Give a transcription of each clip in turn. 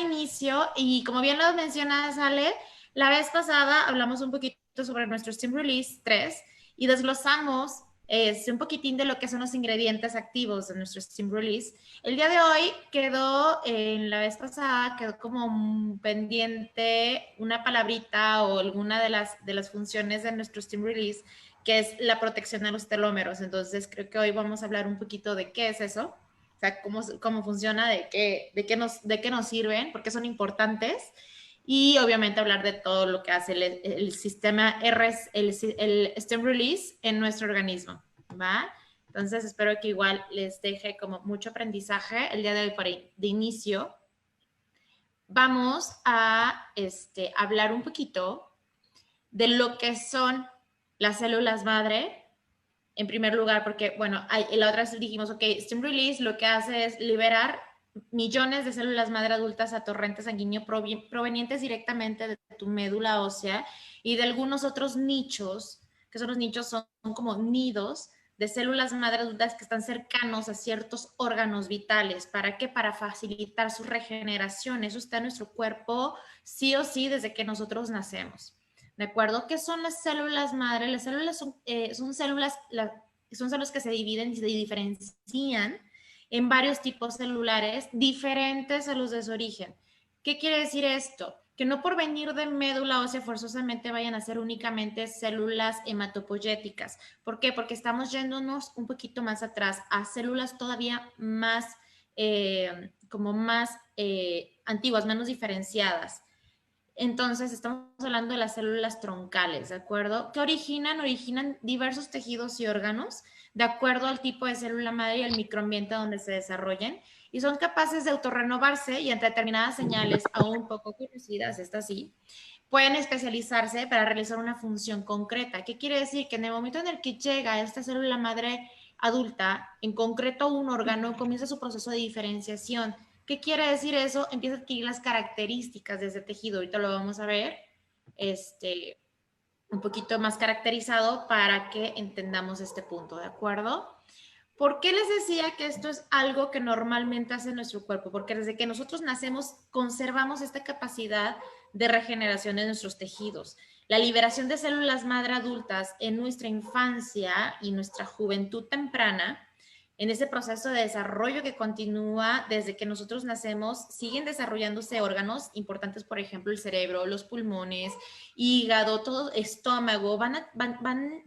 inicio y como bien lo mencionas, Ale, la vez pasada hablamos un poquito sobre nuestro Steam Release 3 y desglosamos un poquitín de lo que son los ingredientes activos de nuestro Steam Release. El día de hoy quedó, en la vez pasada, quedó como pendiente una palabrita o alguna de las funciones de nuestro Steam Release, que es la protección a los telómeros. Entonces creo que hoy vamos a hablar un poquito de qué es eso. O sea, cómo funciona, de qué nos sirven, por qué son importantes y obviamente hablar de todo lo que hace el sistema RS, el stem release en nuestro organismo, ¿va? Entonces espero que igual les deje como mucho aprendizaje el día de hoy de inicio. Vamos a hablar un poquito de lo que son las células madre, en primer lugar, porque, bueno, la otra vez dijimos, ok, Stem Release lo que hace es liberar millones de células madre adultas a torrente sanguíneo provenientes directamente de tu médula ósea y de algunos otros nichos, que son los nichos, son como nidos de células madre adultas que están cercanos a ciertos órganos vitales. ¿Para qué? Para facilitar su regeneración. Eso está en nuestro cuerpo sí o sí desde que nosotros nacemos. ¿De acuerdo? ¿Qué son las células madre? Las células son células que se dividen y se diferencian en varios tipos celulares diferentes a los de su origen. ¿Qué quiere decir esto? Que no por venir de médula ósea forzosamente vayan a ser únicamente células hematopoyéticas. ¿Por qué? Porque estamos yéndonos un poquito más atrás a células todavía más, como más antiguas, menos diferenciadas. Entonces, estamos hablando de las células troncales, ¿de acuerdo? ¿Qué originan? Originan diversos tejidos y órganos de acuerdo al tipo de célula madre y al microambiente donde se desarrollen y son capaces de autorrenovarse y ante determinadas señales aún poco conocidas, estas sí, pueden especializarse para realizar una función concreta. ¿Qué quiere decir? Que en el momento en el que llega esta célula madre adulta, en concreto un órgano, comienza su proceso de diferenciación. ¿Qué quiere decir eso? Empieza a adquirir las características de ese tejido. Ahorita lo vamos a ver un poquito más caracterizado para que entendamos este punto, ¿de acuerdo? ¿Por qué les decía que esto es algo que normalmente hace nuestro cuerpo? Porque desde que nosotros nacemos conservamos esta capacidad de regeneración de nuestros tejidos. La liberación de células madre adultas en nuestra infancia y nuestra juventud temprana, en ese proceso de desarrollo que continúa desde que nosotros nacemos, siguen desarrollándose órganos importantes, por ejemplo, el cerebro, los pulmones, hígado, todo estómago, van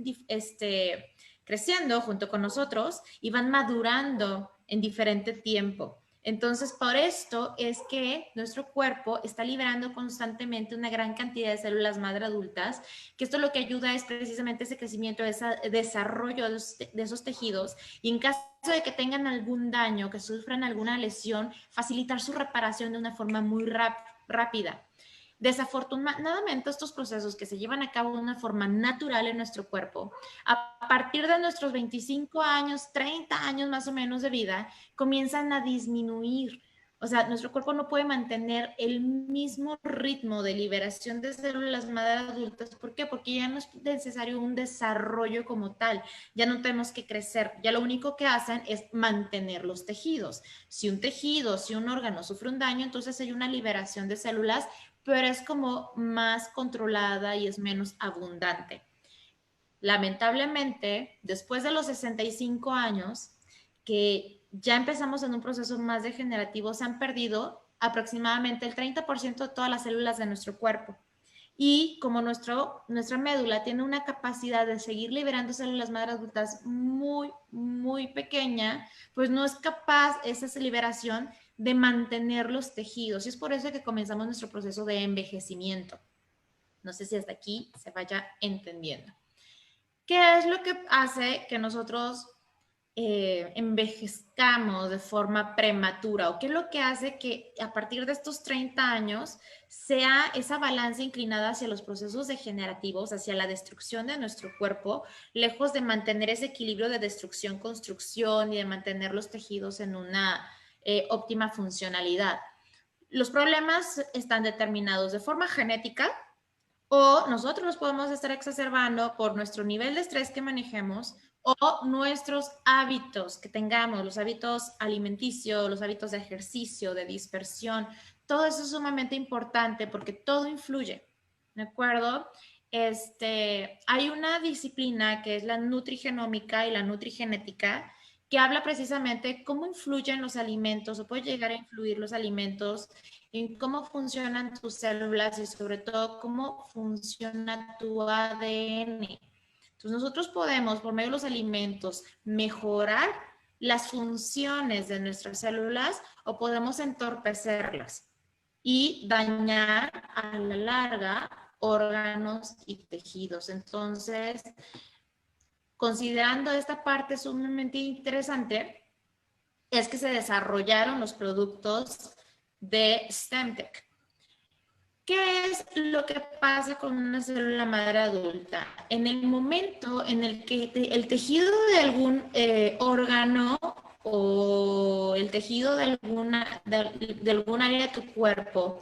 creciendo junto con nosotros y van madurando en diferente tiempo. Entonces, por esto es que nuestro cuerpo está liberando constantemente una gran cantidad de células madre adultas, que esto lo que ayuda es precisamente ese crecimiento, ese desarrollo de esos tejidos y en caso de que tengan algún daño, que sufran alguna lesión, facilitar su reparación de una forma muy rápida. Desafortunadamente, estos procesos que se llevan a cabo de una forma natural en nuestro cuerpo, a partir de nuestros 25 años, 30 años más o menos de vida, comienzan a disminuir. O sea, nuestro cuerpo no puede mantener el mismo ritmo de liberación de células madre adultas. ¿Por qué? Porque ya no es necesario un desarrollo como tal. Ya no tenemos que crecer. Ya lo único que hacen es mantener los tejidos. Si un tejido, si un órgano sufre un daño, entonces hay una liberación de células, pero es como más controlada y es menos abundante. Lamentablemente, después de los 65 años, que ya empezamos en un proceso más degenerativo, se han perdido aproximadamente el 30% de todas las células de nuestro cuerpo. Y como nuestra médula tiene una capacidad de seguir liberando células madre adultas muy, muy pequeña, pues no es capaz esa liberación de mantener los tejidos. Y es por eso que comenzamos nuestro proceso de envejecimiento. No sé si hasta aquí se vaya entendiendo. ¿Qué es lo que hace que nosotros envejezcamos de forma prematura? ¿O qué es lo que hace que a partir de estos 30 años sea esa balanza inclinada hacia los procesos degenerativos, hacia la destrucción de nuestro cuerpo, lejos de mantener ese equilibrio de destrucción-construcción y de mantener los tejidos en una óptima funcionalidad? Los problemas están determinados de forma genética, o nosotros los podemos estar exacerbando por nuestro nivel de estrés que manejemos o nuestros hábitos que tengamos, los hábitos alimenticios, los hábitos de ejercicio, de dispersión. Todo eso es sumamente importante porque todo influye, ¿de acuerdo? Hay una disciplina que es la nutrigenómica y la nutrigenética que habla precisamente de cómo influyen los alimentos o puede llegar a influir los alimentos en cómo funcionan tus células y sobre todo cómo funciona tu ADN. Entonces nosotros podemos, por medio de los alimentos, mejorar las funciones de nuestras células o podemos entorpecerlas y dañar a la larga órganos y tejidos. Entonces, considerando esta parte sumamente interesante, es que se desarrollaron los productos de STEMTech. ¿Qué es lo que pasa con una célula madre adulta? En el momento en el que el tejido de algún órgano o el tejido de algún área de tu cuerpo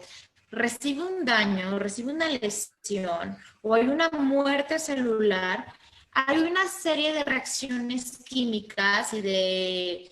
recibe un daño, recibe una lesión o hay una muerte celular, hay una serie de reacciones químicas y de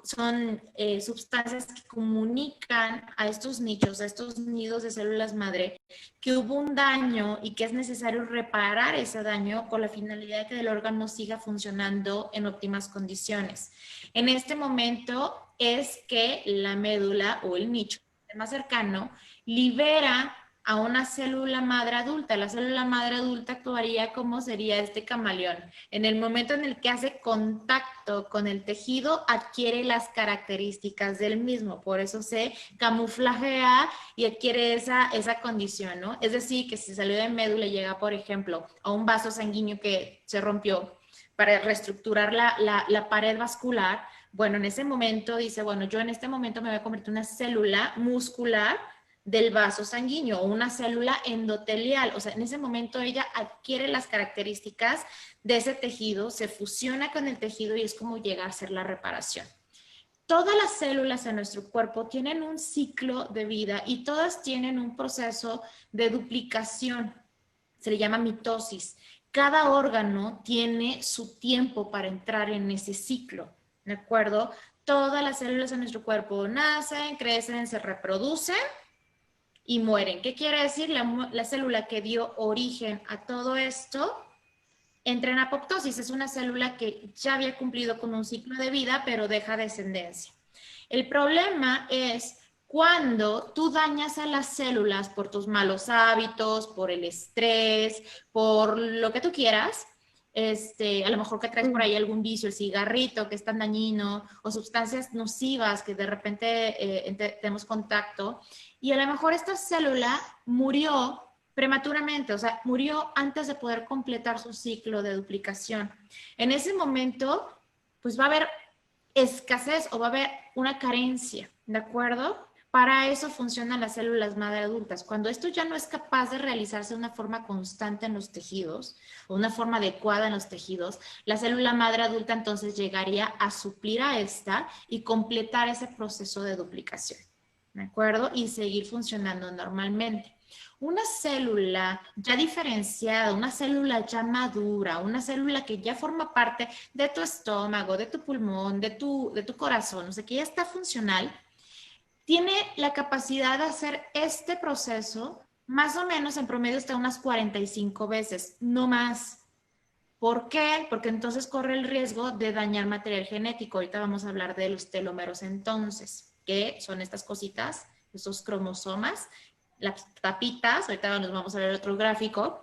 son sustancias que comunican a estos nichos, a estos nidos de células madre, que hubo un daño y que es necesario reparar ese daño con la finalidad de que el órgano siga funcionando en óptimas condiciones. En este momento es que la médula o el nicho más cercano libera a una célula madre adulta. La célula madre adulta actuaría como sería este camaleón. En el momento en el que hace contacto con el tejido, adquiere las características del mismo. Por eso se camuflajea y adquiere esa condición, ¿no? Es decir, que si salió de médula y llega, por ejemplo, a un vaso sanguíneo que se rompió para reestructurar la pared vascular, bueno, en ese momento dice, bueno, yo en este momento me voy a convertir en una célula muscular del vaso sanguíneo o una célula endotelial. O sea, en ese momento ella adquiere las características de ese tejido, se fusiona con el tejido y es como llega a ser la reparación. Todas las células en nuestro cuerpo tienen un ciclo de vida y todas tienen un proceso de duplicación. Se le llama mitosis. Cada órgano tiene su tiempo para entrar en ese ciclo, ¿de acuerdo? Todas las células en nuestro cuerpo nacen, crecen, se reproducen y mueren. ¿Qué quiere decir? La célula que dio origen a todo esto entra en apoptosis. Es una célula que ya había cumplido con un ciclo de vida, pero deja descendencia. El problema es cuando tú dañas a las células por tus malos hábitos, por el estrés, por lo que tú quieras, a lo mejor que traes por ahí algún vicio, el cigarrito que es tan dañino, o sustancias nocivas que de repente tenemos contacto, y a lo mejor esta célula murió prematuramente, o sea, murió antes de poder completar su ciclo de duplicación. En ese momento, pues va a haber escasez o va a haber una carencia, ¿de acuerdo? Para eso funcionan las células madre adultas. Cuando esto ya no es capaz de realizarse de una forma constante en los tejidos o una forma adecuada en los tejidos, la célula madre adulta entonces llegaría a suplir a esta y completar ese proceso de duplicación, ¿de acuerdo? Y seguir funcionando normalmente. Una célula ya diferenciada, una célula ya madura, una célula que ya forma parte de tu estómago, de tu pulmón, de tu corazón, o sea, que ya está funcional, tiene la capacidad de hacer este proceso más o menos en promedio hasta unas 45 veces, no más. ¿Por qué? Porque entonces corre el riesgo de dañar material genético. Ahorita vamos a hablar de los telómeros entonces, que son estas cositas, estos cromosomas, las tapitas, ahorita nos vamos a ver otro gráfico,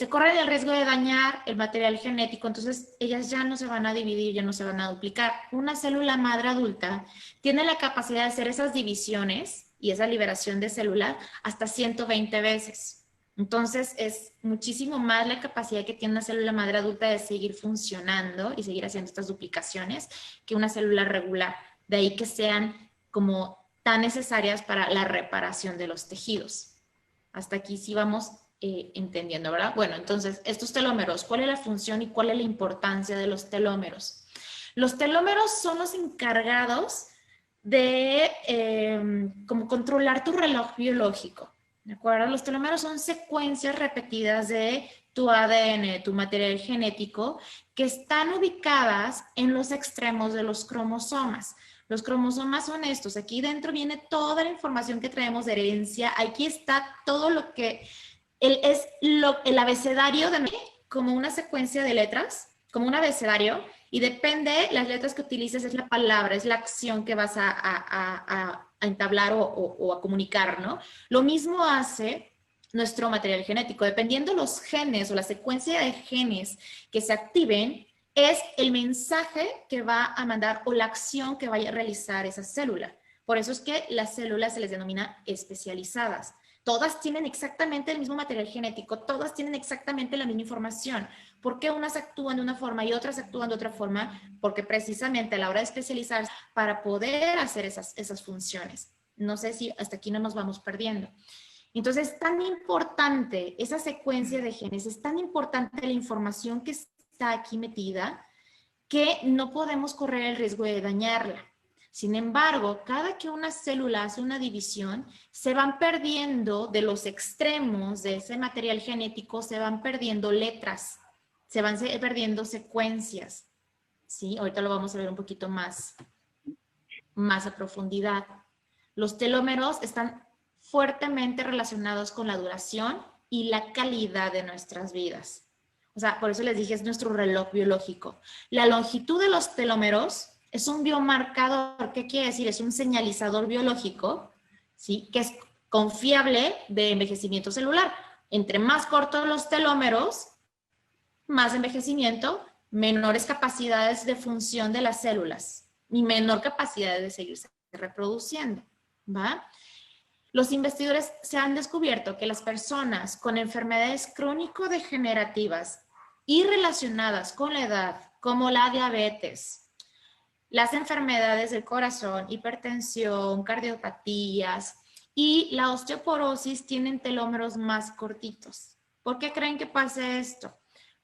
corren el riesgo de dañar el material genético, entonces ellas ya no se van a dividir, ya no se van a duplicar. Una célula madre adulta tiene la capacidad de hacer esas divisiones y esa liberación de células hasta 120 veces. Entonces es muchísimo más la capacidad que tiene una célula madre adulta de seguir funcionando y seguir haciendo estas duplicaciones que una célula regular. De ahí que sean como tan necesarias para la reparación de los tejidos. Hasta aquí sí vamos entendiendo, ¿verdad? Bueno, entonces, estos telómeros, ¿cuál es la función y cuál es la importancia de los telómeros? Los telómeros son los encargados de como controlar tu reloj biológico, ¿de acuerdo? Los telómeros son secuencias repetidas de tu ADN, tu material genético, que están ubicadas en los extremos de los cromosomas. Los cromosomas son estos. Aquí dentro viene toda la información que traemos de herencia. Aquí está todo lo que el abecedario de como una secuencia de letras, como un abecedario, y depende, las letras que utilices es la palabra, es la acción que vas a entablar o a comunicar, ¿no? Lo mismo hace nuestro material genético. Dependiendo los genes o la secuencia de genes que se activen, es el mensaje que va a mandar o la acción que vaya a realizar esa célula. Por eso es que las células se les denomina especializadas. Todas tienen exactamente el mismo material genético, todas tienen exactamente la misma información. ¿Por qué unas actúan de una forma y otras actúan de otra forma? Porque precisamente a la hora de especializarse para poder hacer esas funciones. No sé si hasta aquí no nos vamos perdiendo. Entonces, es tan importante esa secuencia de genes, es tan importante la información que está aquí metida, que no podemos correr el riesgo de dañarla. Sin embargo, cada que una célula hace una división, se van perdiendo de los extremos de ese material genético, se van perdiendo letras, se van perdiendo secuencias. ¿Sí? Ahorita lo vamos a ver un poquito más a profundidad. Los telómeros están fuertemente relacionados con la duración y la calidad de nuestras vidas. O sea, por eso les dije, es nuestro reloj biológico. La longitud de los telómeros es un biomarcador. ¿Qué quiere decir? Es un señalizador biológico, ¿sí? Que es confiable de envejecimiento celular. Entre más cortos los telómeros, más envejecimiento, menores capacidades de función de las células y menor capacidad de seguirse reproduciendo, ¿va? Los investigadores se han descubierto que las personas con enfermedades crónico-degenerativas y relacionadas con la edad, como la diabetes, las enfermedades del corazón, hipertensión, cardiopatías y la osteoporosis tienen telómeros más cortitos. ¿Por qué creen que pasa esto?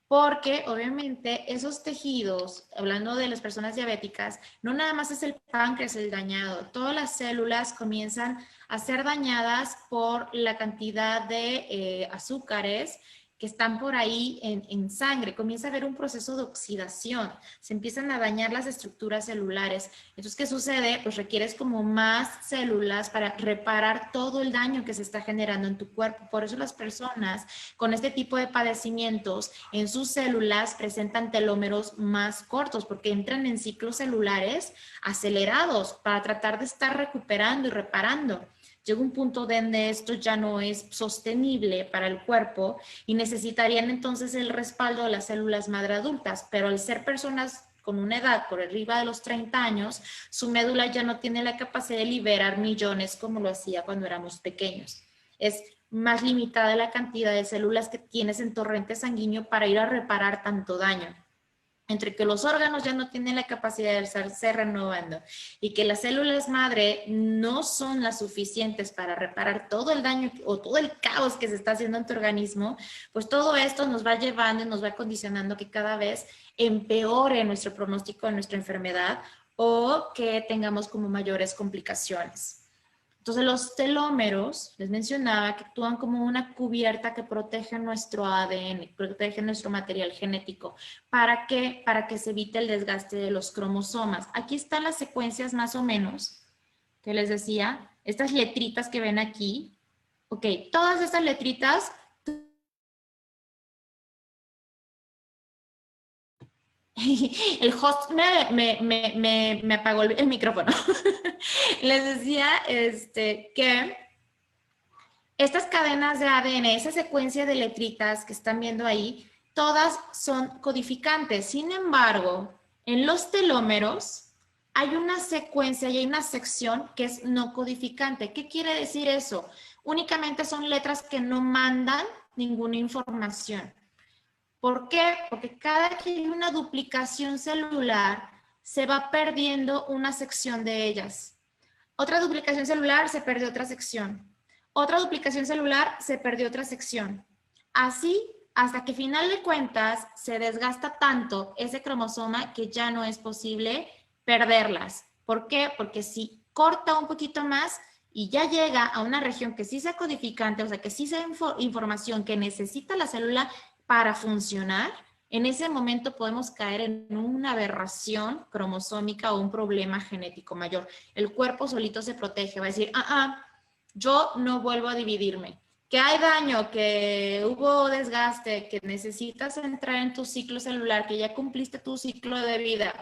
Porque obviamente esos tejidos, hablando de las personas diabéticas, no nada más es el páncreas el dañado, todas las células comienzan a ser dañadas por la cantidad de azúcares que están por ahí en sangre. Comienza a haber un proceso de oxidación, se empiezan a dañar las estructuras celulares. Entonces, ¿qué sucede? Pues requieres como más células para reparar todo el daño que se está generando en tu cuerpo. Por eso las personas con este tipo de padecimientos en sus células presentan telómeros más cortos porque entran en ciclos celulares acelerados para tratar de estar recuperando y reparando. Llega un punto donde esto ya no es sostenible para el cuerpo y necesitarían entonces el respaldo de las células madre adultas, pero al ser personas con una edad por arriba de los 30 años, su médula ya no tiene la capacidad de liberar millones como lo hacía cuando éramos pequeños. Es más limitada la cantidad de células que tienes en torrente sanguíneo para ir a reparar tanto daño. Entre que los órganos ya no tienen la capacidad de estarse renovando y que las células madre no son las suficientes para reparar todo el daño o todo el caos que se está haciendo en tu organismo, pues todo esto nos va llevando y nos va condicionando que cada vez empeore nuestro pronóstico de nuestra enfermedad o que tengamos como mayores complicaciones. Entonces los telómeros, les mencionaba, que actúan como una cubierta que protege nuestro ADN, protege nuestro material genético. ¿Para qué? Para que se evite el desgaste de los cromosomas. Aquí están las secuencias más o menos que les decía, estas letritas que ven aquí. Ok, todas estas letritas... El host me apagó el micrófono. Les decía que estas cadenas de ADN, esa secuencia de letritas que están viendo ahí, todas son codificantes. Sin embargo, en los telómeros hay una secuencia y hay una sección que es no codificante. ¿Qué quiere decir eso? Únicamente son letras que no mandan ninguna información. ¿Por qué? Porque cada que hay una duplicación celular, se va perdiendo una sección de ellas. Otra duplicación celular, se perdió otra sección. Otra duplicación celular, se perdió otra sección. Así, hasta que final de cuentas, se desgasta tanto ese cromosoma que ya no es posible perderlas. ¿Por qué? Porque si corta un poquito más y ya llega a una región que sí sea codificante, o sea, que sí sea información que necesita la célula, para funcionar, en ese momento podemos caer en una aberración cromosómica o un problema genético mayor. El cuerpo solito se protege, va a decir, yo no vuelvo a dividirme. Que hay daño, que hubo desgaste, que necesitas entrar en tu ciclo celular, que ya cumpliste tu ciclo de vida,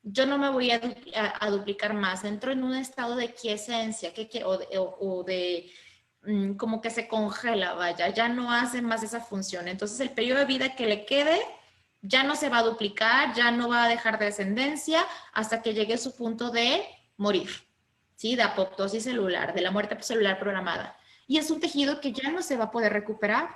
yo no me voy a duplicar más. Entro en un estado de quiescencia o de como que se congela, vaya, ya no hace más esa función. Entonces el periodo de vida que le quede ya no se va a duplicar, ya no va a dejar descendencia hasta que llegue a su punto de morir, ¿sí? De apoptosis celular, de la muerte celular programada. Y es un tejido que ya no se va a poder recuperar,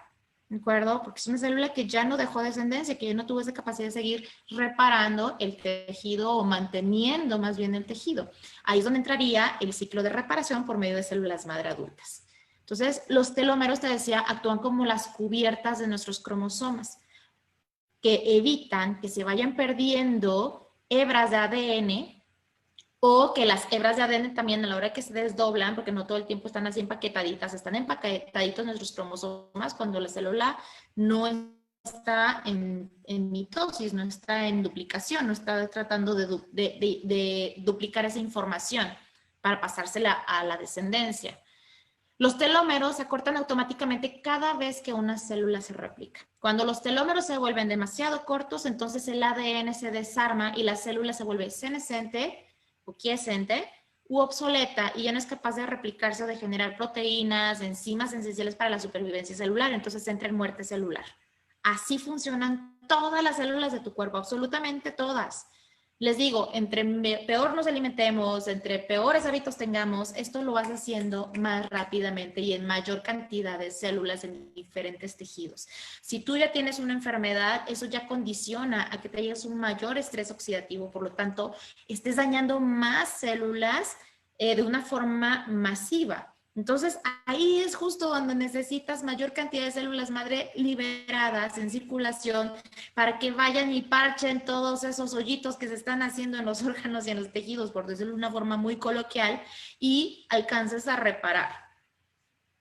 ¿de acuerdo? Porque es una célula que ya no dejó descendencia, que ya no tuvo esa capacidad de seguir reparando el tejido o manteniendo más bien el tejido. Ahí es donde entraría el ciclo de reparación por medio de células madre adultas. Entonces, los telómeros, te decía, actúan como las cubiertas de nuestros cromosomas, que evitan que se vayan perdiendo hebras de ADN o que las hebras de ADN también a la hora que se desdoblan, porque no todo el tiempo están así empaquetaditas, están empaquetaditos nuestros cromosomas cuando la célula no está en mitosis, no está en duplicación, no está tratando de duplicar esa información para pasársela a la descendencia. Los telómeros se acortan automáticamente cada vez que una célula se replica. Cuando los telómeros se vuelven demasiado cortos, entonces el ADN se desarma y la célula se vuelve senescente o quiescente u obsoleta y ya no es capaz de replicarse o de generar proteínas, enzimas esenciales para la supervivencia celular. Entonces entra en muerte celular. Así funcionan todas las células de tu cuerpo, absolutamente todas. Les digo, entre peor nos alimentemos, entre peores hábitos tengamos, esto lo vas haciendo más rápidamente y en mayor cantidad de células en diferentes tejidos. Si tú ya tienes una enfermedad, eso ya condiciona a que te llegues un mayor estrés oxidativo, por lo tanto, estés dañando más células de una forma masiva. Entonces, ahí es justo donde necesitas mayor cantidad de células madre liberadas en circulación para que vayan y parchen todos esos hoyitos que se están haciendo en los órganos y en los tejidos, por decirlo de una forma muy coloquial, y alcances a reparar.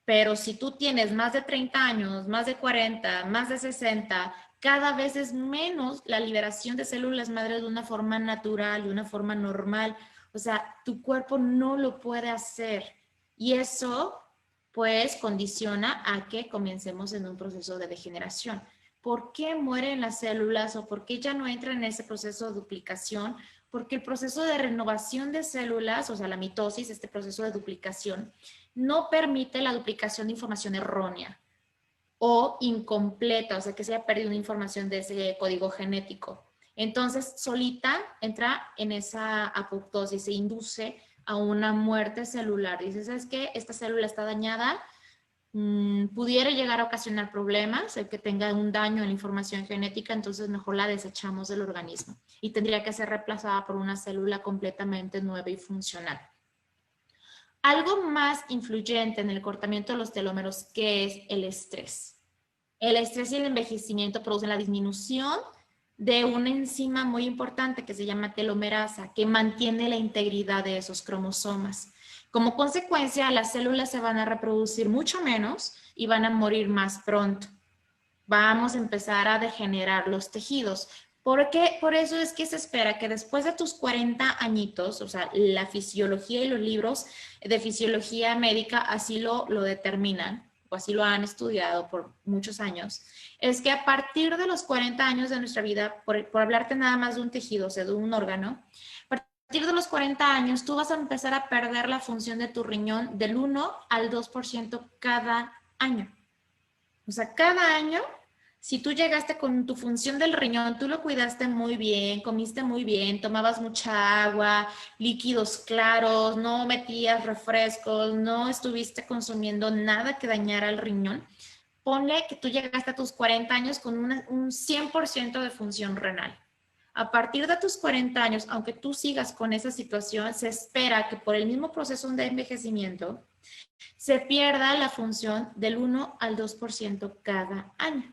Pero si tú tienes más de 30 años, más de 40, más de 60, cada vez es menos la liberación de células madre de una forma natural, de una forma normal. O sea, tu cuerpo no lo puede hacer. Y eso, pues, condiciona a que comencemos en un proceso de degeneración. ¿Por qué mueren las células o por qué ya no entran en ese proceso de duplicación? Porque el proceso de renovación de células, o sea, la mitosis, este proceso de duplicación, no permite la duplicación de información errónea o incompleta, o sea, que se haya perdido una información de ese código genético. Entonces, solita entra en esa apoptosis, se induce a una muerte celular. Dices, ¿sabes qué? Esta célula está dañada, pudiera llegar a ocasionar problemas, el que tenga un daño en la información genética, entonces mejor la desechamos del organismo y tendría que ser reemplazada por una célula completamente nueva y funcional. Algo más influyente en el cortamiento de los telómeros, que es el estrés. El estrés y el envejecimiento producen la disminución de una enzima muy importante que se llama telomerasa, que mantiene la integridad de esos cromosomas. Como consecuencia, las células se van a reproducir mucho menos y van a morir más pronto. Vamos a empezar a degenerar los tejidos. Porque por eso es que se espera que después de tus 40 añitos, o sea, la fisiología y los libros de fisiología médica así lo determinan, o así lo han estudiado por muchos años, es que a partir de los 40 años de nuestra vida, por hablarte nada más de un tejido, o sea, de un órgano, a partir de los 40 años tú vas a empezar a perder la función de tu riñón del 1 al 2% cada año. O sea, cada año, si tú llegaste con tu función del riñón, tú lo cuidaste muy bien, comiste muy bien, tomabas mucha agua, líquidos claros, no metías refrescos, no estuviste consumiendo nada que dañara el riñón, ponle que tú llegaste a tus 40 años con un 100% de función renal. A partir de tus 40 años, aunque tú sigas con esa situación, se espera que por el mismo proceso de envejecimiento, se pierda la función del 1 al 2% cada año.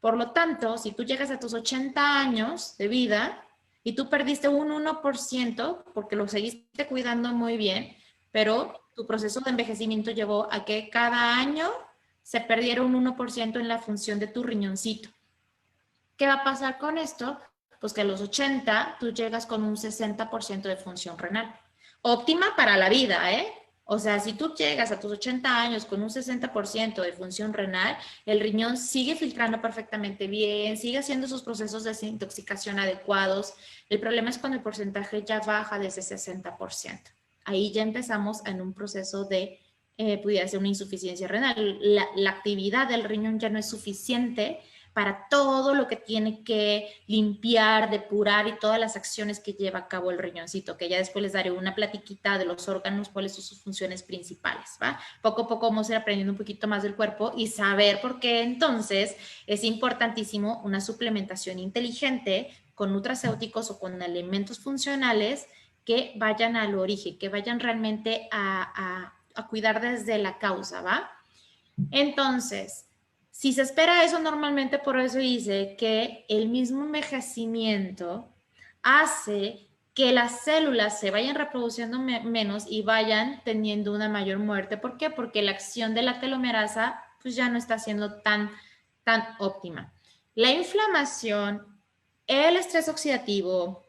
Por lo tanto, si tú llegas a tus 80 años de vida y tú perdiste un 1% porque lo seguiste cuidando muy bien, pero tu proceso de envejecimiento llevó a que cada año se perdiera un 1% en la función de tu riñoncito. ¿Qué va a pasar con esto? Pues que a los 80 tú llegas con un 60% de función renal. Óptima para la vida, ¿eh? O sea, si tú llegas a tus 80 años con un 60% de función renal, el riñón sigue filtrando perfectamente bien, sigue haciendo sus procesos de desintoxicación adecuados. El problema es cuando el porcentaje ya baja de ese 60%. Ahí ya empezamos en un proceso de, pudiera ser una insuficiencia renal. La actividad del riñón ya no es suficiente para todo lo que tiene que limpiar, depurar y todas las acciones que lleva a cabo el riñoncito, que ya después les daré una platiquita de los órganos, cuáles son sus funciones principales, ¿va? Poco a poco vamos a ir aprendiendo un poquito más del cuerpo y saber por qué entonces es importantísimo una suplementación inteligente con nutracéuticos o con elementos funcionales que vayan al origen, que vayan realmente a cuidar desde la causa, ¿va? Entonces, si se espera eso normalmente, por eso dice que el mismo envejecimiento hace que las células se vayan reproduciendo menos y vayan teniendo una mayor muerte. ¿Por qué? Porque la acción de la telomerasa pues ya no está siendo tan óptima. La inflamación, el estrés oxidativo,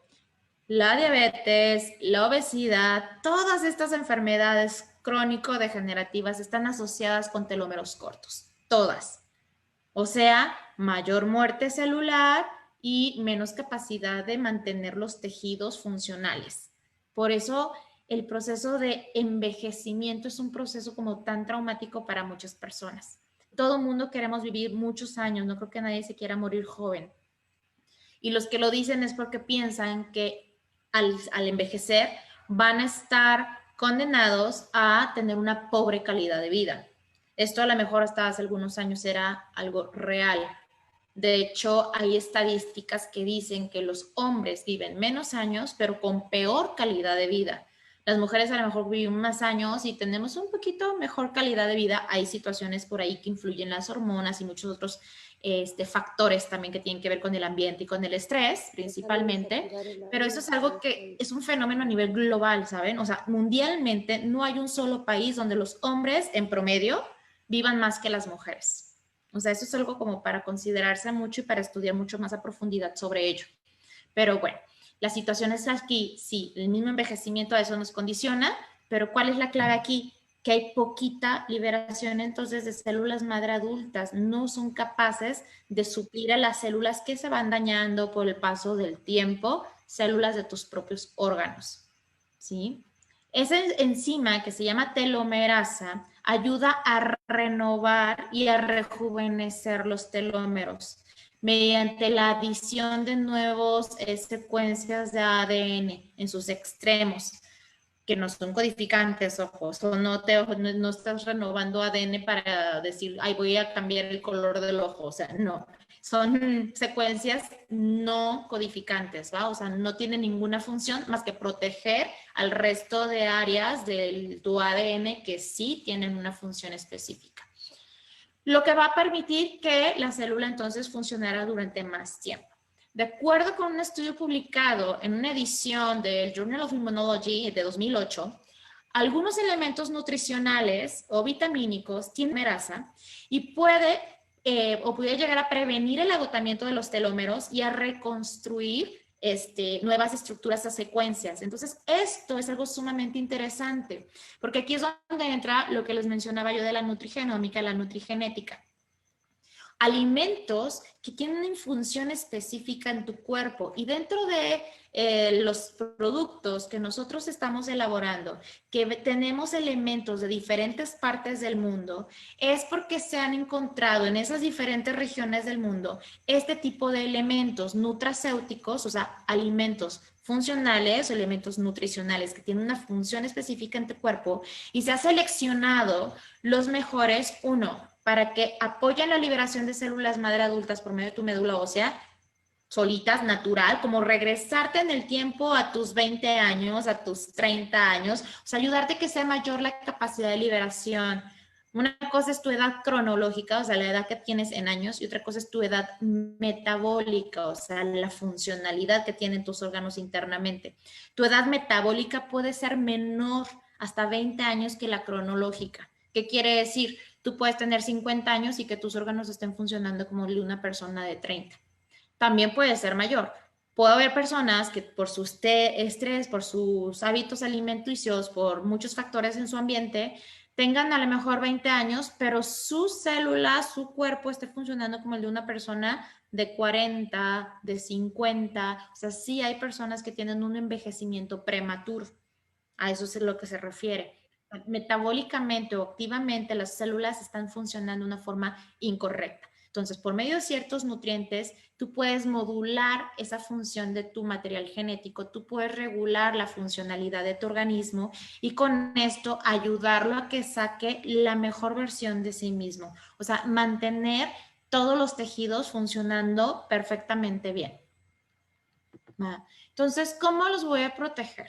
la diabetes, la obesidad, todas estas enfermedades crónico-degenerativas están asociadas con telómeros cortos, todas. O sea, mayor muerte celular y menos capacidad de mantener los tejidos funcionales. Por eso el proceso de envejecimiento es un proceso como tan traumático para muchas personas. Todo el mundo queremos vivir muchos años, no creo que nadie se quiera morir joven. Y los que lo dicen es porque piensan que al envejecer van a estar condenados a tener una pobre calidad de vida. Esto a lo mejor hasta hace algunos años era algo real. De hecho, hay estadísticas que dicen que los hombres viven menos años, pero con peor calidad de vida. Las mujeres a lo mejor viven más años y tenemos un poquito mejor calidad de vida. Hay situaciones por ahí que influyen las hormonas y muchos otros factores también que tienen que ver con el ambiente y con el estrés, principalmente. Pero eso es algo que es un fenómeno a nivel global, ¿saben? O sea, mundialmente no hay un solo país donde los hombres en promedio vivan más que las mujeres. O sea, eso es algo como para considerarse mucho y para estudiar mucho más a profundidad sobre ello. Pero bueno, la situación es aquí, sí, el mismo envejecimiento a eso nos condiciona, pero ¿cuál es la clave aquí? Que hay poquita liberación entonces de células madre adultas, no son capaces de suplir a las células que se van dañando por el paso del tiempo, células de tus propios órganos, ¿sí? Esa enzima que se llama telomerasa ayuda a renovar y a rejuvenecer los telómeros mediante la adición de nuevas secuencias de ADN en sus extremos, que no son codificantes, ojo, no estás renovando ADN para decir, ay, voy a cambiar el color del ojo, o sea, no, son secuencias no codificantes, ¿va? O sea, no tienen ninguna función más que proteger al resto de áreas de tu ADN que sí tienen una función específica. Lo que va a permitir que la célula entonces funcionara durante más tiempo. De acuerdo con un estudio publicado en una edición del Journal of Immunology de 2008, algunos elementos nutricionales o vitamínicos tienen telomerasa y puede llegar a prevenir el agotamiento de los telómeros y a reconstruir nuevas estructuras a secuencias. Entonces, esto es algo sumamente interesante, porque aquí es donde entra lo que les mencionaba yo de la nutrigenómica, la nutrigenética. Alimentos que tienen una función específica en tu cuerpo y dentro de los productos que nosotros estamos elaborando, que tenemos elementos de diferentes partes del mundo, es porque se han encontrado en esas diferentes regiones del mundo este tipo de elementos nutracéuticos, o sea, alimentos funcionales, elementos nutricionales que tienen una función específica en tu cuerpo y se ha seleccionado los mejores, uno, para que apoyen la liberación de células madre adultas por medio de tu médula ósea, solitas, natural, como regresarte en el tiempo a tus 20 años, a tus 30 años, o sea, ayudarte a que sea mayor la capacidad de liberación. Una cosa es tu edad cronológica, o sea, la edad que tienes en años, y otra cosa es tu edad metabólica, o sea, la funcionalidad que tienen tus órganos internamente. Tu edad metabólica puede ser menor hasta 20 años que la cronológica. ¿Qué quiere decir? Tú puedes tener 50 años y que tus órganos estén funcionando como el de una persona de 30. También puede ser mayor. Puede haber personas que por su estrés, por sus hábitos alimenticios, por muchos factores en su ambiente, tengan a lo mejor 20 años, pero sus células, su cuerpo esté funcionando como el de una persona de 40, de 50. O sea, sí hay personas que tienen un envejecimiento prematuro. A eso es lo que se refiere. Metabólicamente o activamente las células están funcionando de una forma incorrecta. Entonces, por medio de ciertos nutrientes, tú puedes modular esa función de tu material genético, tú puedes regular la funcionalidad de tu organismo y con esto ayudarlo a que saque la mejor versión de sí mismo. O sea, mantener todos los tejidos funcionando perfectamente bien. Entonces, ¿cómo los voy a proteger?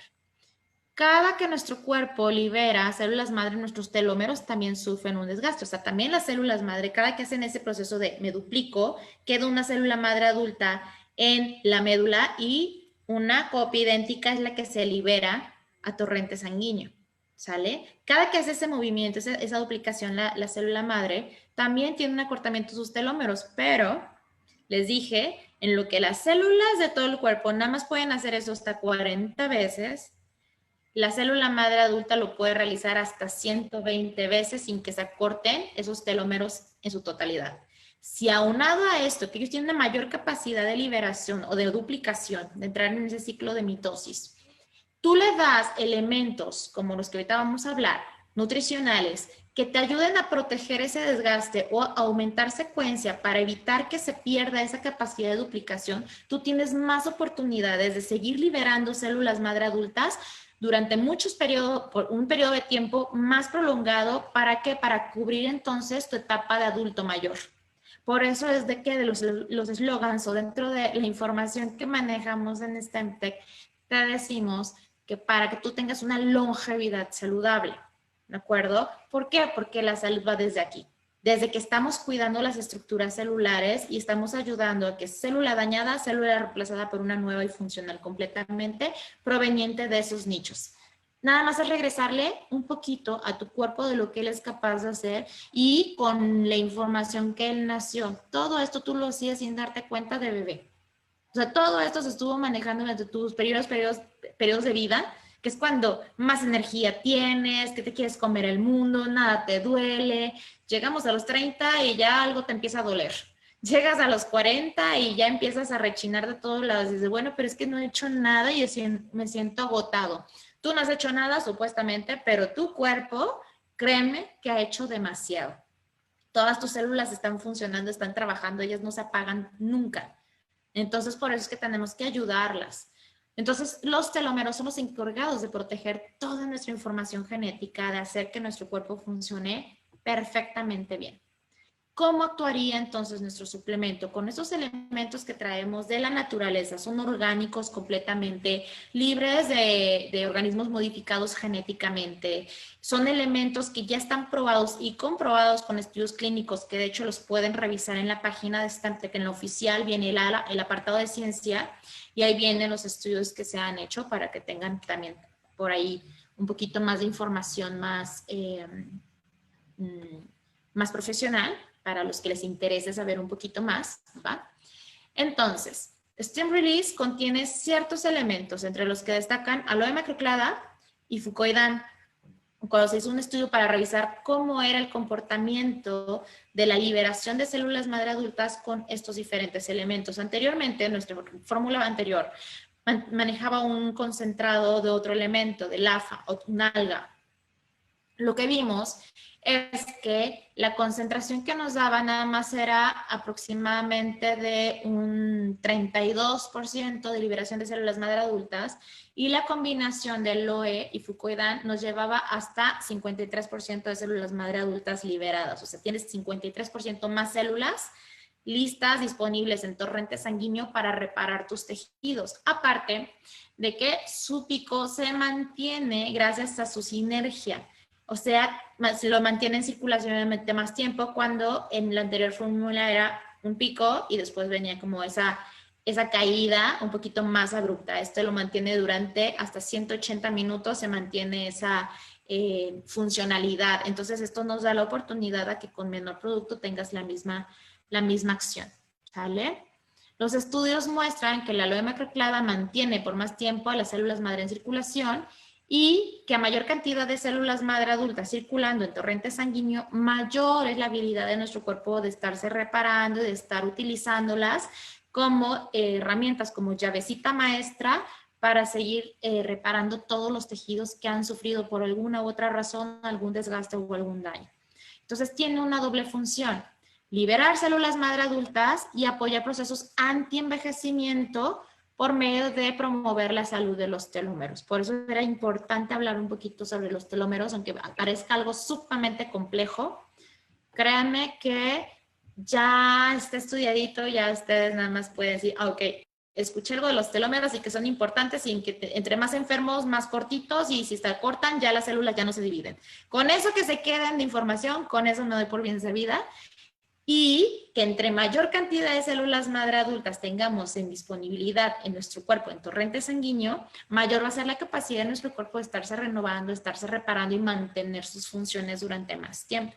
Cada que nuestro cuerpo libera células madre, nuestros telómeros también sufren un desgaste. O sea, también las células madre, cada que hacen ese proceso de me duplico, queda una célula madre adulta en la médula y una copia idéntica es la que se libera a torrente sanguíneo. ¿Sale? Cada que hace ese movimiento, esa duplicación, la célula madre, también tiene un acortamiento de sus telómeros, pero les dije, en lo que las células de todo el cuerpo nada más pueden hacer eso hasta 40 veces, la célula madre adulta lo puede realizar hasta 120 veces sin que se acorten esos telómeros en su totalidad. Si aunado a esto, que ellos tienen una mayor capacidad de liberación o de duplicación, de entrar en ese ciclo de mitosis, tú le das elementos como los que ahorita vamos a hablar, nutricionales, que te ayuden a proteger ese desgaste o a aumentar secuencia para evitar que se pierda esa capacidad de duplicación, tú tienes más oportunidades de seguir liberando células madre adultas durante muchos periodos, por un periodo de tiempo más prolongado. ¿Para qué? Para cubrir entonces tu etapa de adulto mayor. Por eso es de que de los eslogans o dentro de la información que manejamos en STEMTech, te decimos que para que tú tengas una longevidad saludable, ¿de acuerdo? ¿Por qué? Porque la salud va desde aquí. Desde que estamos cuidando las estructuras celulares y estamos ayudando a que célula dañada, célula reemplazada por una nueva y funcional completamente proveniente de esos nichos. Nada más es regresarle un poquito a tu cuerpo de lo que él es capaz de hacer y con la información que él nació. Todo esto tú lo hacías sin darte cuenta de bebé. O sea, todo esto se estuvo manejando durante tus periodos de vida, que es cuando más energía tienes, que te quieres comer el mundo, nada te duele. Llegamos a los 30 y ya algo te empieza a doler. Llegas a los 40 y ya empiezas a rechinar de todos lados. Dices, bueno, pero es que no he hecho nada y me siento agotado. Tú no has hecho nada, supuestamente, pero tu cuerpo, créeme que ha hecho demasiado. Todas tus células están funcionando, están trabajando, ellas no se apagan nunca. Entonces, por eso es que tenemos que ayudarlas. Entonces, los telómeros son los encargados de proteger toda nuestra información genética, de hacer que nuestro cuerpo funcione perfectamente bien. ¿Cómo actuaría entonces nuestro suplemento? Con esos elementos que traemos de la naturaleza, son orgánicos completamente, libres de organismos modificados genéticamente, son elementos que ya están probados y comprobados con estudios clínicos, que de hecho los pueden revisar en la página de STEMTech, en la oficial viene el apartado de ciencia y ahí vienen los estudios que se han hecho para que tengan también por ahí un poquito más de información más profesional, para los que les interese saber un poquito más, ¿va? Entonces, Stem Release contiene ciertos elementos, entre los que destacan aloe macroclada y fucoidan. Cuando se hizo un estudio para revisar cómo era el comportamiento de la liberación de células madre adultas con estos diferentes elementos. Anteriormente, nuestra fórmula anterior manejaba un concentrado de otro elemento, de LAFA, o una alga. Lo que vimos es que la concentración que nos daba nada más era aproximadamente de un 32% de liberación de células madre adultas y la combinación de aloe y fucoidan nos llevaba hasta 53% de células madre adultas liberadas. O sea, tienes 53% más células listas, disponibles en torrente sanguíneo para reparar tus tejidos. Aparte de que su pico se mantiene gracias a su sinergia. O sea, se lo mantiene en circulación obviamente más tiempo, cuando en la anterior fórmula era un pico y después venía como esa caída un poquito más abrupta. Este lo mantiene durante hasta 180 minutos, se mantiene funcionalidad. Entonces, esto nos da la oportunidad a que con menor producto tengas la misma acción, ¿sale? Los estudios muestran que la aloe macroclada mantiene por más tiempo a las células madre en circulación y que a mayor cantidad de células madre adultas circulando en torrente sanguíneo, mayor es la habilidad de nuestro cuerpo de estarse reparando y de estar utilizándolas como herramientas, como llavecita maestra para seguir reparando todos los tejidos que han sufrido por alguna u otra razón algún desgaste o algún daño. Entonces tiene una doble función: liberar células madre adultas y apoyar procesos anti-envejecimiento por medio de promover la salud de los telómeros. Por eso era importante hablar un poquito sobre los telómeros, aunque parezca algo sumamente complejo. Créanme que ya está estudiadito, ya ustedes nada más pueden decir, ok, escuché algo de los telómeros y que son importantes y que entre más enfermos, más cortitos, y si se cortan, ya las células ya no se dividen. Con eso que se queden de información, con eso me doy por bien servida. Y que entre mayor cantidad de células madre adultas tengamos en disponibilidad en nuestro cuerpo, en torrente sanguíneo, mayor va a ser la capacidad de nuestro cuerpo de estarse renovando, estarse reparando y mantener sus funciones durante más tiempo.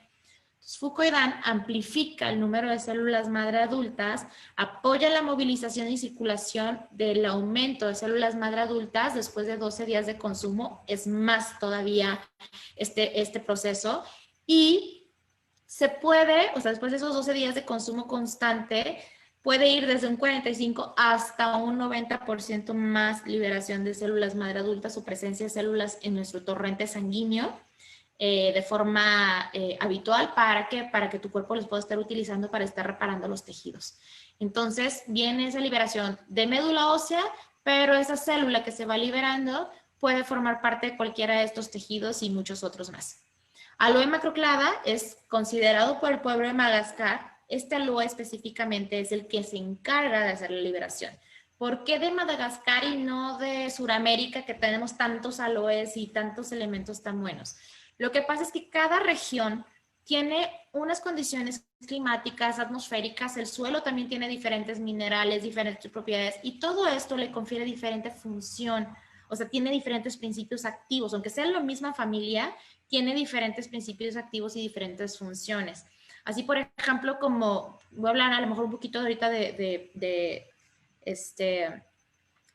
Entonces, Fucoidan amplifica el número de células madre adultas, apoya la movilización y circulación del aumento de células madre adultas después de 12 días de consumo, es más todavía este proceso, y se puede, o sea, después de esos 12 días de consumo constante, puede ir desde un 45 hasta un 90% más liberación de células madre adultas o presencia de células en nuestro torrente sanguíneo de forma habitual. ¿Para qué? Para que tu cuerpo los pueda estar utilizando para estar reparando los tejidos. Entonces, viene esa liberación de médula ósea, pero esa célula que se va liberando puede formar parte de cualquiera de estos tejidos y muchos otros más. Aloe macroclada es considerado por el pueblo de Madagascar. Este aloe específicamente es el que se encarga de hacer la liberación. ¿Por qué de Madagascar y no de Sudamérica, que tenemos tantos aloes y tantos elementos tan buenos? Lo que pasa es que cada región tiene unas condiciones climáticas, atmosféricas, el suelo también tiene diferentes minerales, diferentes propiedades, y todo esto le confiere diferente función. O sea, tiene diferentes principios activos, aunque sea la misma familia, tiene diferentes principios activos y diferentes funciones. Así, por ejemplo, como voy a hablar a lo mejor un poquito ahorita de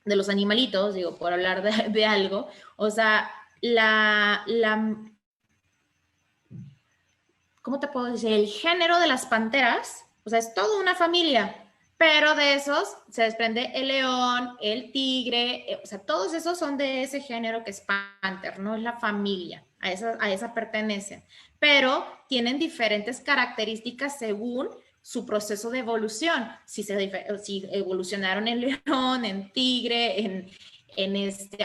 los animalitos, digo, por hablar de algo, o sea, ¿cómo te puedo decir? El género de las panteras, o sea, es toda una familia, pero de esos se desprende el león, el tigre, o sea, todos esos son de ese género que es panther, no es la familia, a esa pertenecen, pero tienen diferentes características según su proceso de evolución, si evolucionaron en león, en tigre,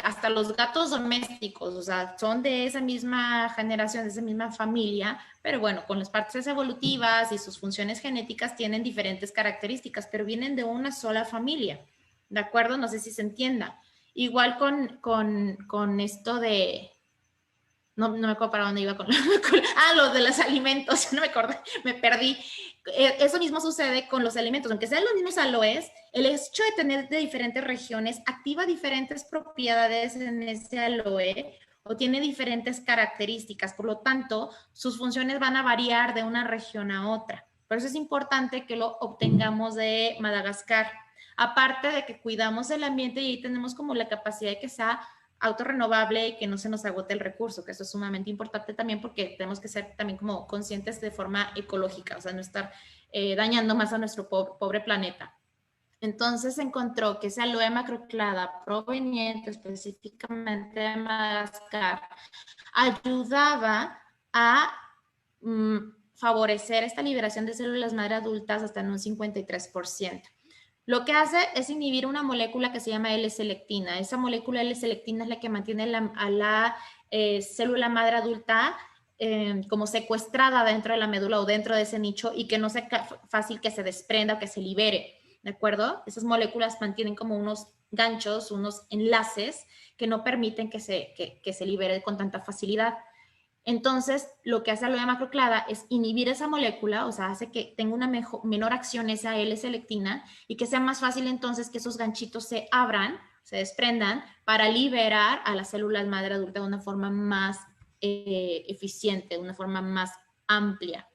hasta los gatos domésticos, o sea, son de esa misma generación, de esa misma familia, pero bueno, con las partes evolutivas y sus funciones genéticas tienen diferentes características, pero vienen de una sola familia, ¿de acuerdo? No sé si se entienda. Igual con esto de... No me acuerdo para dónde iba lo de los alimentos, no me acordé, me perdí. Eso mismo sucede con los alimentos, aunque sean los mismos aloes, el hecho de tener de diferentes regiones activa diferentes propiedades en ese aloe o tiene diferentes características, por lo tanto, sus funciones van a variar de una región a otra. Por eso es importante que lo obtengamos de Madagascar. Aparte de que cuidamos el ambiente y ahí tenemos como la capacidad de que sea autorrenovable y que no se nos agote el recurso, que eso es sumamente importante también porque tenemos que ser también como conscientes de forma ecológica, o sea, no estar dañando más a nuestro pobre planeta. Entonces se encontró que esa aloe macroclada proveniente específicamente de Madagascar ayudaba a favorecer esta liberación de células madre adultas hasta en un 53%. Lo que hace es inhibir una molécula que se llama L-selectina. Esa molécula L-selectina es la que mantiene a la célula madre adulta como secuestrada dentro de la médula o dentro de ese nicho y que no sea fácil que se desprenda o que se libere, ¿de acuerdo? Esas moléculas mantienen como unos ganchos, unos enlaces que no permiten que se libere con tanta facilidad. Entonces, lo que hace aloe macroclada es inhibir esa molécula, o sea, hace que tenga una menor acción esa L-selectina y que sea más fácil entonces que esos ganchitos se abran, se desprendan para liberar a las células madre adulta de una forma más eficiente, de una forma más amplia.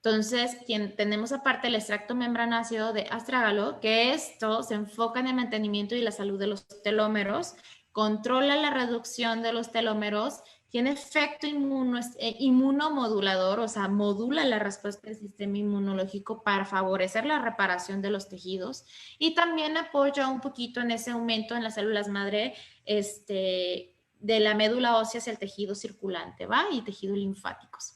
Entonces, tenemos aparte el extracto membranáceo de astrágalo, que esto se enfoca en el mantenimiento y la salud de los telómeros, controla la reducción de los telómeros, tiene efecto inmunomodulador, o sea, modula la respuesta del sistema inmunológico para favorecer la reparación de los tejidos y también apoya un poquito en ese aumento en las células madre de la médula ósea hacia el tejido circulante, ¿va? Y tejidos linfáticos.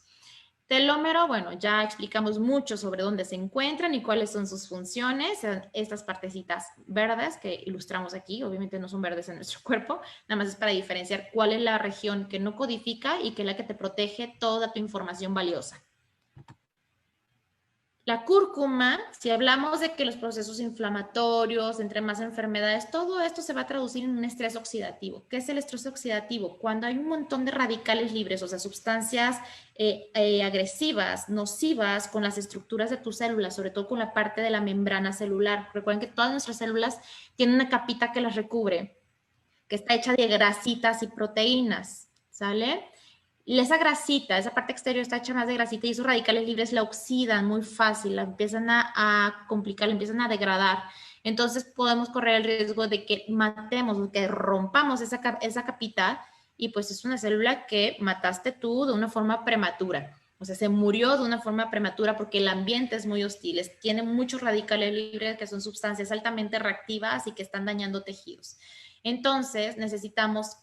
Telómero, bueno, ya explicamos mucho sobre dónde se encuentran y cuáles son sus funciones. Estas partecitas verdes que ilustramos aquí, obviamente no son verdes en nuestro cuerpo, nada más es para diferenciar cuál es la región que no codifica y que es la que te protege toda tu información valiosa. La cúrcuma, si hablamos de que los procesos inflamatorios, entre más enfermedades, todo esto se va a traducir en un estrés oxidativo. ¿Qué es el estrés oxidativo? Cuando hay un montón de radicales libres, o sea, sustancias agresivas, nocivas con las estructuras de tus células, sobre todo con la parte de la membrana celular. Recuerden que todas nuestras células tienen una capita que las recubre, que está hecha de grasitas y proteínas, ¿sale? Y esa grasita, esa parte exterior está hecha más de grasita y esos radicales libres la oxidan muy fácil, la empiezan a complicar, la empiezan a degradar. Entonces podemos correr el riesgo de que matemos, que rompamos esa capita y pues es una célula que mataste tú de una forma prematura. O sea, se murió de una forma prematura porque el ambiente es muy hostil, tiene muchos radicales libres que son sustancias altamente reactivas y que están dañando tejidos. Entonces necesitamos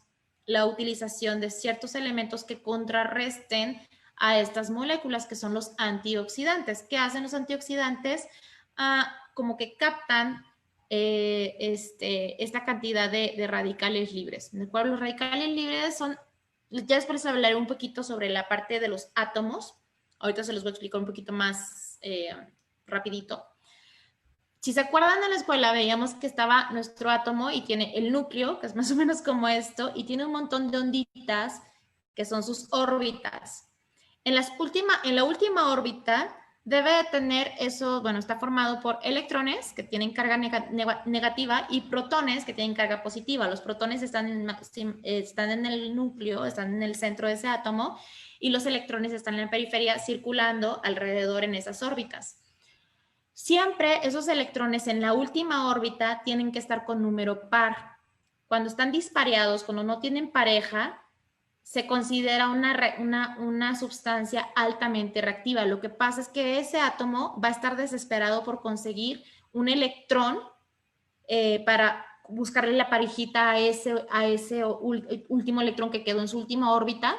la utilización de ciertos elementos que contrarresten a estas moléculas que son los antioxidantes. ¿Qué hacen los antioxidantes? Como que captan esta cantidad de radicales libres. ¿De acuerdo? Los radicales libres son, ya después hablaré un poquito sobre la parte de los átomos. Ahorita se los voy a explicar un poquito más rapidito. Si se acuerdan en la escuela, veíamos que estaba nuestro átomo y tiene el núcleo, que es más o menos como esto, y tiene un montón de onditas que son sus órbitas. En la última órbita debe de tener eso, bueno, está formado por electrones que tienen carga negativa y protones que tienen carga positiva. Los protones están en el núcleo, están en el centro de ese átomo, y los electrones están en la periferia circulando alrededor en esas órbitas. Siempre esos electrones en la última órbita tienen que estar con número par. Cuando están dispareados, cuando no tienen pareja, se considera una sustancia altamente reactiva. Lo que pasa es que ese átomo va a estar desesperado por conseguir un electrón para buscarle la parejita a ese último electrón que quedó en su última órbita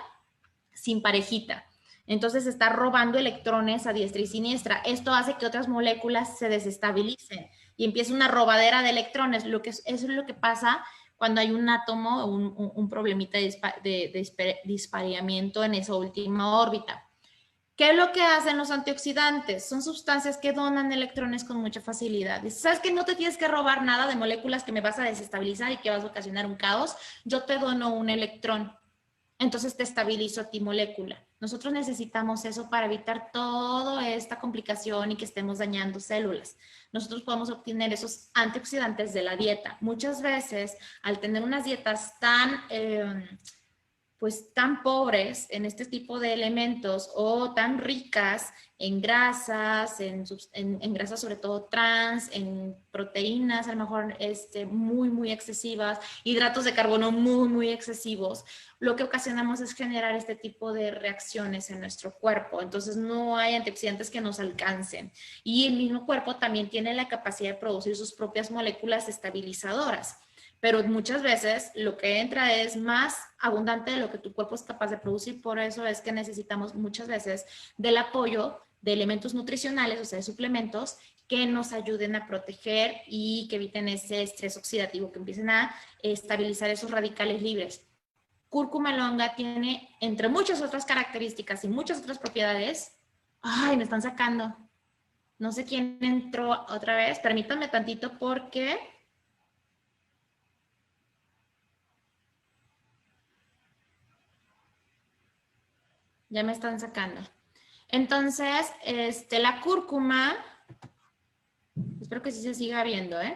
sin parejita. Entonces está robando electrones a diestra y siniestra. Esto hace que otras moléculas se desestabilicen y empieza una robadera de electrones. Eso es lo que pasa cuando hay un átomo o un problemita de dispareamiento en esa última órbita. ¿Qué es lo que hacen los antioxidantes? Son sustancias que donan electrones con mucha facilidad. ¿Sabes que no te tienes que robar nada de moléculas que me vas a desestabilizar y que vas a ocasionar un caos? Yo te dono un electrón. Entonces te estabilizo a ti molécula. Nosotros necesitamos eso para evitar toda esta complicación y que estemos dañando células. Nosotros podemos obtener esos antioxidantes de la dieta. Muchas veces, al tener unas dietas pues tan pobres en este tipo de elementos o tan ricas en grasas, en grasas sobre todo trans, en proteínas a lo mejor muy excesivas, hidratos de carbono muy excesivos, lo que ocasionamos es generar este tipo de reacciones en nuestro cuerpo. Entonces no hay antioxidantes que nos alcancen. Y el mismo cuerpo también tiene la capacidad de producir sus propias moléculas estabilizadoras. Pero muchas veces lo que entra es más abundante de lo que tu cuerpo es capaz de producir. Por eso es que necesitamos muchas veces del apoyo de elementos nutricionales, o sea, de suplementos que nos ayuden a proteger y que eviten ese estrés oxidativo, que empiecen a estabilizar esos radicales libres. Cúrcuma longa tiene, entre muchas otras características y muchas otras propiedades. Ay, me están sacando. No sé quién entró otra vez. Permítanme tantito porque ya me están sacando. Entonces, la cúrcuma, espero que sí se siga viendo, ¿eh?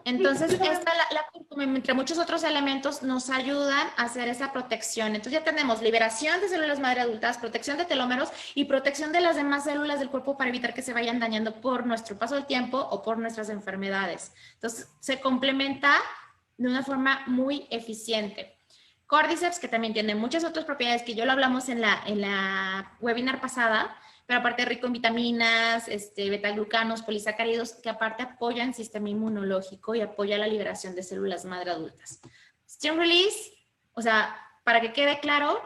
Entonces, la cúrcuma, entre muchos otros elementos, nos ayudan a hacer esa protección. Entonces ya tenemos liberación de células madre adultas, protección de telómeros y protección de las demás células del cuerpo para evitar que se vayan dañando por nuestro paso del tiempo o por nuestras enfermedades. Entonces, se complementa de una forma muy eficiente. Cordyceps, que también tiene muchas otras propiedades que yo lo hablamos en la webinar pasada, pero aparte rico en vitaminas, betaglucanos, polisacáridos, que aparte apoyan el sistema inmunológico y apoya la liberación de células madre adultas. Stem Release, o sea, para que quede claro,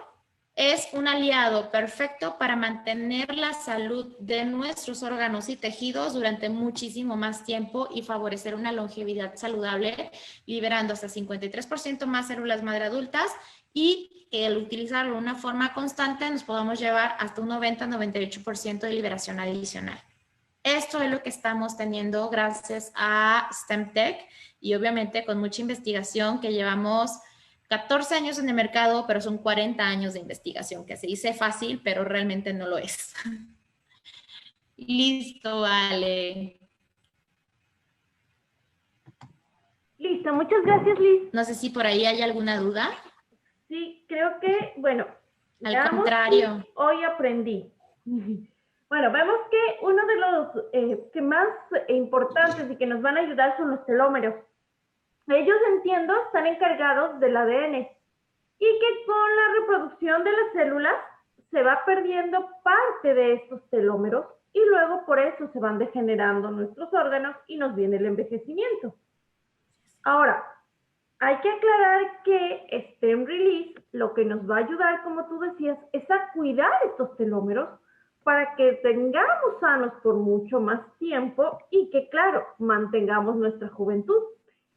es un aliado perfecto para mantener la salud de nuestros órganos y tejidos durante muchísimo más tiempo y favorecer una longevidad saludable, liberando hasta 53% más células madre adultas y que al utilizarlo de una forma constante nos podamos llevar hasta un 90-98% de liberación adicional. Esto es lo que estamos teniendo gracias a StemTech y obviamente con mucha investigación que llevamos 14 años en el mercado, pero son 40 años de investigación, que se dice fácil, pero realmente no lo es. Listo, vale. Listo, muchas gracias, Liz. No sé si por ahí hay alguna duda. Sí, creo que, bueno, al contrario. Hoy aprendí. Bueno, vemos que uno de los que más importantes y que nos van a ayudar son los telómeros. Ellos, entiendo, están encargados del ADN y que con la reproducción de las células se va perdiendo parte de estos telómeros y luego por eso se van degenerando nuestros órganos y nos viene el envejecimiento. Ahora, hay que aclarar que Stem Release lo que nos va a ayudar, como tú decías, es a cuidar estos telómeros para que tengamos sanos por mucho más tiempo y que, claro, mantengamos nuestra juventud.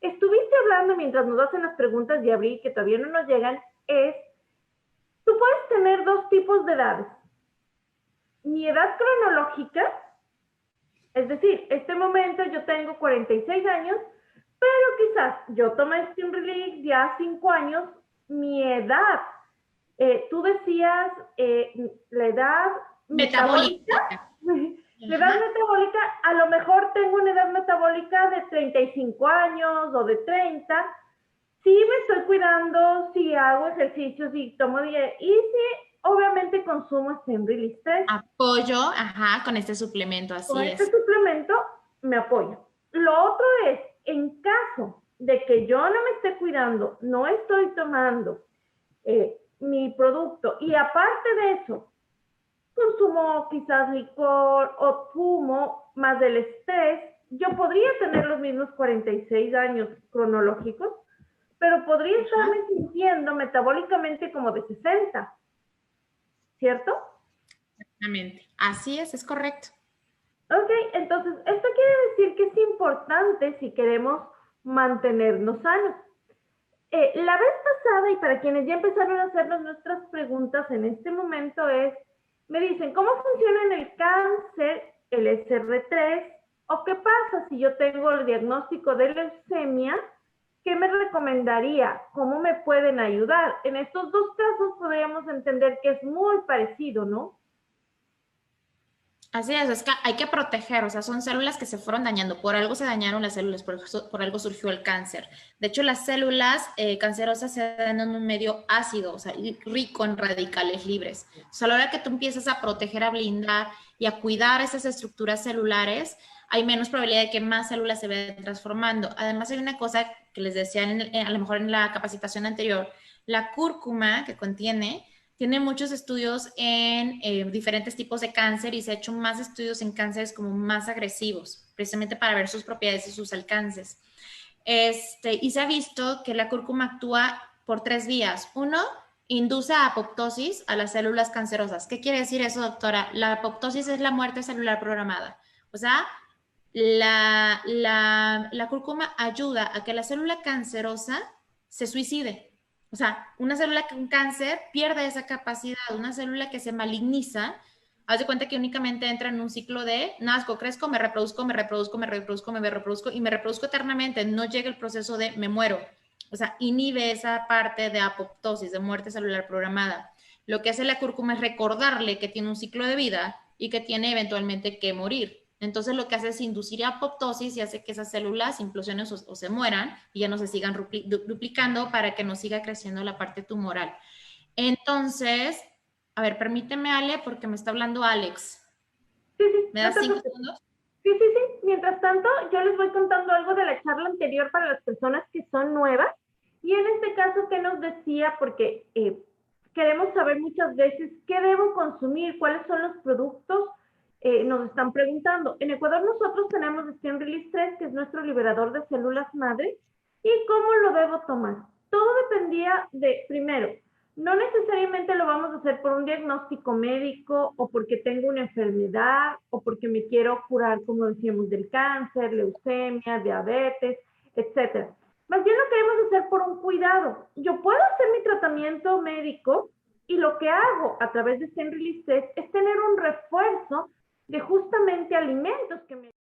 Estuviste hablando mientras nos hacen las preguntas de abril que todavía no nos llegan, tú puedes tener dos tipos de edades. Mi edad cronológica, es decir, este momento yo tengo 46 años, pero quizás yo tomé Stem Release ya 5 años, mi edad, tú decías la edad metabólica. La edad metabólica, a lo mejor tengo una edad metabólica de 35 años o de 30. Sí me estoy cuidando, si hago ejercicios, si tomo dieta y si obviamente consumo Stem Release 3. Apoyo, con este suplemento, así con es. Con este suplemento me apoyo. Lo otro es, en caso de que yo no me esté cuidando, no estoy tomando mi producto y aparte de eso, consumo quizás licor o fumo más del estrés, yo podría tener los mismos 46 años cronológicos, pero podría estarme sintiendo metabólicamente como de 60, ¿cierto? Exactamente, así es correcto. Ok, entonces esto quiere decir que es importante si queremos mantenernos sanos. La vez pasada, y para quienes ya empezaron a hacernos nuestras preguntas en este momento me dicen, ¿cómo funciona en el cáncer el SR3? ¿O qué pasa si yo tengo el diagnóstico de leucemia? ¿Qué me recomendaría? ¿Cómo me pueden ayudar? En estos dos casos podríamos entender que es muy parecido, ¿no? Así es que hay que proteger, o sea, son células que se fueron dañando, por algo se dañaron las células, por algo surgió el cáncer. De hecho, las células cancerosas se dan en un medio ácido, o sea, rico en radicales libres. O sea, a la hora que tú empiezas a proteger, a blindar y a cuidar esas estructuras celulares, hay menos probabilidad de que más células se vayan transformando. Además, hay una cosa que les decía a lo mejor en la capacitación anterior, la cúrcuma que contiene muchos estudios en diferentes tipos de cáncer y se ha hecho más estudios en cánceres como más agresivos, precisamente para ver sus propiedades y sus alcances. Y se ha visto que la cúrcuma actúa por 3 vías. Uno, induce a apoptosis a las células cancerosas. ¿Qué quiere decir eso, doctora? La apoptosis es la muerte celular programada. O sea, la cúrcuma ayuda a que la célula cancerosa se suicide. O sea, una célula con cáncer pierde esa capacidad. Una célula que se maligniza, haz de cuenta que únicamente entra en un ciclo de nazco, crezco, me reproduzco, me reproduzco, me reproduzco, me reproduzco y me reproduzco eternamente. No llega el proceso de me muero. O sea, inhibe esa parte de apoptosis, de muerte celular programada. Lo que hace la cúrcuma es recordarle que tiene un ciclo de vida y que tiene eventualmente que morir. Entonces lo que hace es inducir apoptosis y hace que esas células implosionen o se mueran y ya no se sigan duplicando para que no siga creciendo la parte tumoral. Entonces, a ver, permíteme, Ale, porque me está hablando Alex. Sí, sí, ¿Me no das te 5 preocupes. segundos? Sí, sí, sí. Mientras tanto, yo les voy contando algo de la charla anterior para las personas que son nuevas. Y en este caso, ¿qué nos decía? Porque queremos saber muchas veces qué debo consumir, cuáles son los productos, nos están preguntando. En Ecuador nosotros tenemos Stem Release 3, que es nuestro liberador de células madre. ¿Y cómo lo debo tomar? Todo dependía de, primero, no necesariamente lo vamos a hacer por un diagnóstico médico o porque tengo una enfermedad o porque me quiero curar, como decíamos, del cáncer, leucemia, diabetes, etcétera. Más bien lo queremos hacer por un cuidado. Yo puedo hacer mi tratamiento médico y lo que hago a través de Stem Release 3 es tener un refuerzo de justamente alimentos que me